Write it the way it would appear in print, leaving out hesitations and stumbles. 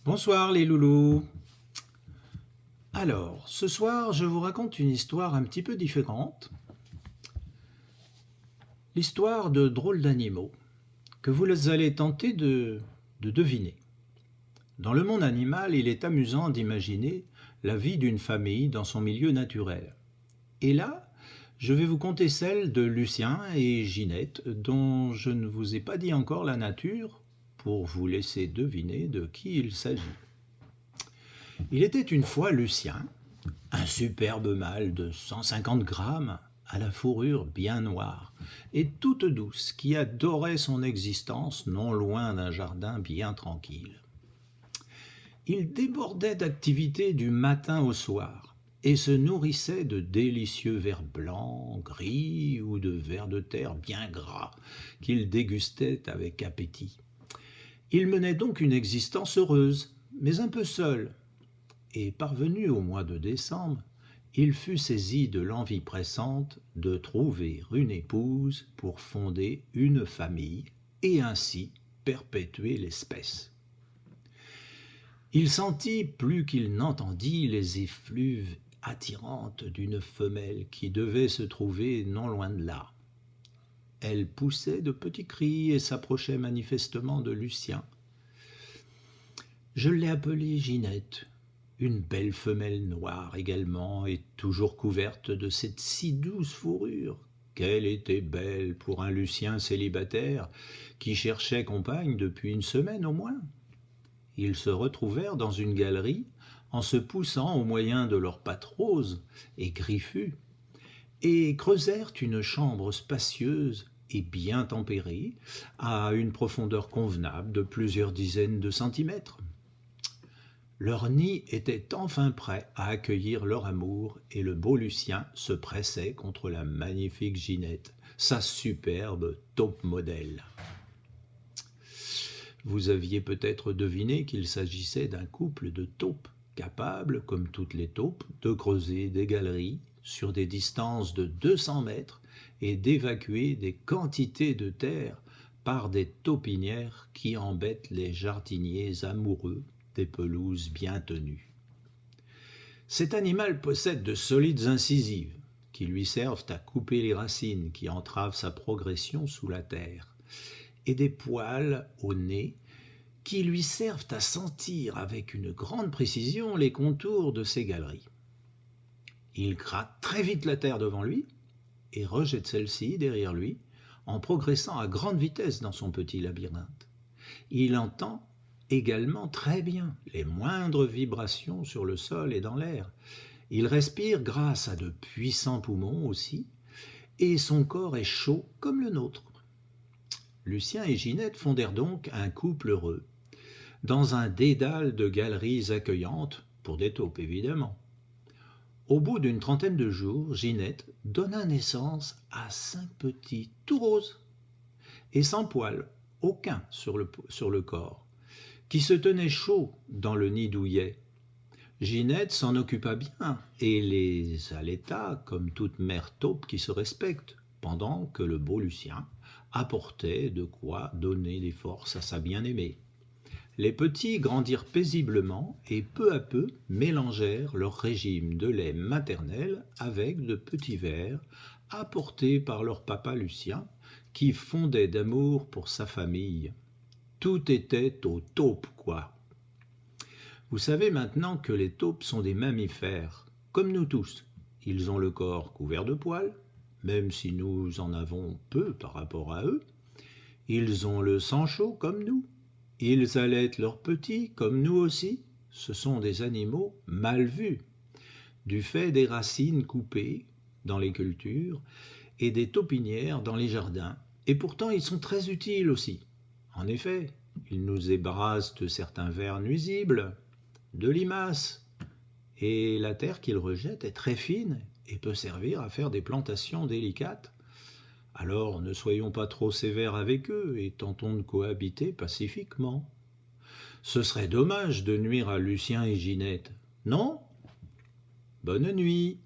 Bonsoir les loulous. Alors, ce soir, je vous raconte une histoire un petit peu différente. L'histoire de drôles d'animaux que vous allez tenter de deviner. Dans le monde animal, il est amusant d'imaginer la vie d'une famille dans son milieu naturel. Et là, je vais vous conter celle de Lucien et Ginette, dont je ne vous ai pas dit encore la nature, pour vous laisser deviner de qui il s'agit. Il était une fois Lucien, un superbe mâle de 150 grammes, à la fourrure bien noire et toute douce, qui adorait son existence non loin d'un jardin bien tranquille. Il débordait d'activité du matin au soir et se nourrissait de délicieux vers blancs, gris ou de vers de terre bien gras qu'il dégustait avec appétit. Il menait donc une existence heureuse, mais un peu seul, et parvenu au mois de décembre, il fut saisi de l'envie pressante de trouver une épouse pour fonder une famille et ainsi perpétuer l'espèce. Il sentit plus qu'il n'entendit les effluves attirantes d'une femelle qui devait se trouver non loin de là. Elle poussait de petits cris et s'approchait manifestement de Lucien. Je l'ai appelée Ginette, une belle femelle noire également, et toujours couverte de cette si douce fourrure. Qu'elle était belle pour un Lucien célibataire qui cherchait compagne depuis une semaine au moins. Ils se retrouvèrent dans une galerie en se poussant au moyen de leurs pattes roses et griffues, et creusèrent une chambre spacieuse et bien tempérée, à une profondeur convenable de plusieurs dizaines de centimètres. Leur nid était enfin prêt à accueillir leur amour et le beau Lucien se pressait contre la magnifique Ginette, sa superbe taupe modèle. Vous aviez peut-être deviné qu'il s'agissait d'un couple de taupes, capables, comme toutes les taupes, de creuser des galeries sur des distances de 200 mètres et d'évacuer des quantités de terre par des taupinières qui embêtent les jardiniers amoureux des pelouses bien tenues. Cet animal possède de solides incisives qui lui servent à couper les racines qui entravent sa progression sous la terre, et des poils au nez qui lui servent à sentir avec une grande précision les contours de ses galeries. Il gratte très vite la terre devant lui et rejette celle-ci derrière lui en progressant à grande vitesse dans son petit labyrinthe. Il entend également très bien les moindres vibrations sur le sol et dans l'air. Il respire grâce à de puissants poumons aussi, et son corps est chaud comme le nôtre. Lucien et Ginette fondèrent donc un couple heureux, dans un dédale de galeries accueillantes, pour des taupes évidemment. Au bout d'une trentaine de jours, Ginette donna naissance à 5 petits tout roses, et sans poils, aucun sur le corps, qui se tenaient chauds dans le nid douillet. Ginette s'en occupa bien et les allaita comme toute mère taupe qui se respecte, pendant que le beau Lucien apportait de quoi donner des forces à sa bien-aimée. Les petits grandirent paisiblement et peu à peu mélangèrent leur régime de lait maternel avec de petits verres apportés par leur papa Lucien, qui fondait d'amour pour sa famille. Tout était aux taupes, quoi. Vous savez maintenant que les taupes sont des mammifères, comme nous tous. Ils ont le corps couvert de poils, même si nous en avons peu par rapport à eux. Ils ont le sang chaud, comme nous. Ils allaitent leurs petits, comme nous aussi. Ce sont des animaux mal vus, du fait des racines coupées dans les cultures et des taupinières dans les jardins. Et pourtant, ils sont très utiles aussi. En effet, ils nous débarrassent de certains vers nuisibles, de limaces, et la terre qu'ils rejettent est très fine et peut servir à faire des plantations délicates. Alors ne soyons pas trop sévères avec eux et tentons de cohabiter pacifiquement. Ce serait dommage de nuire à Lucien et Ginette, non ? Bonne nuit.